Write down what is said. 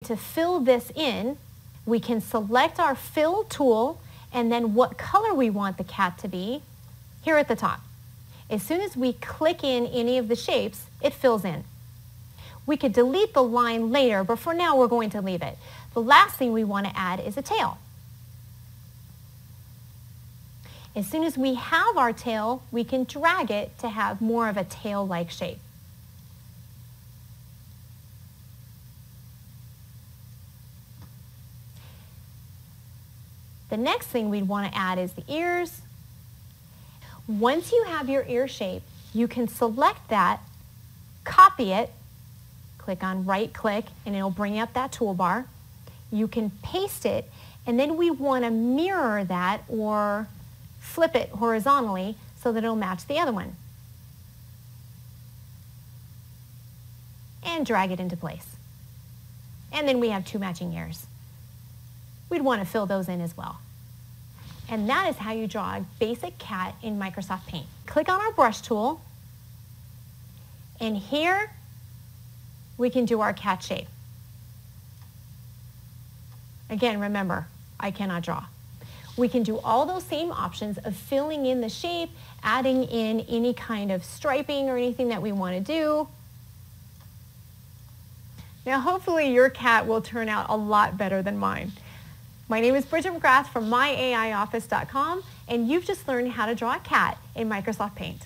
To fill this in, we can select our fill tool and then what color we want the cat to be here at the top. As soon as we click in any of the shapes, it fills in. We could delete the line later, but for now we're going to leave it. The last thing we want to add is a tail. As soon as we have our tail, we can drag it to have more of a tail-like shape. The next thing we'd want to add is the ears. Once you have your ear shape, you can select that, copy it, click on right click, and it'll bring up that toolbar. You can paste it, and then we want to mirror that or flip it horizontally so that it'll match the other one. And drag it into place. And then we have two matching ears. We'd want to fill those in as well. And that is how you draw a basic cat in Microsoft Paint. Click on our brush tool, and here we can do our cat shape. Again, remember, I cannot draw. We can do all those same options of filling in the shape, adding in any kind of striping or anything that we want to do. Now hopefully your cat will turn out a lot better than mine. My name is Bridget McGrath from myaioffice.com, and you've just learned how to draw a cat in Microsoft Paint.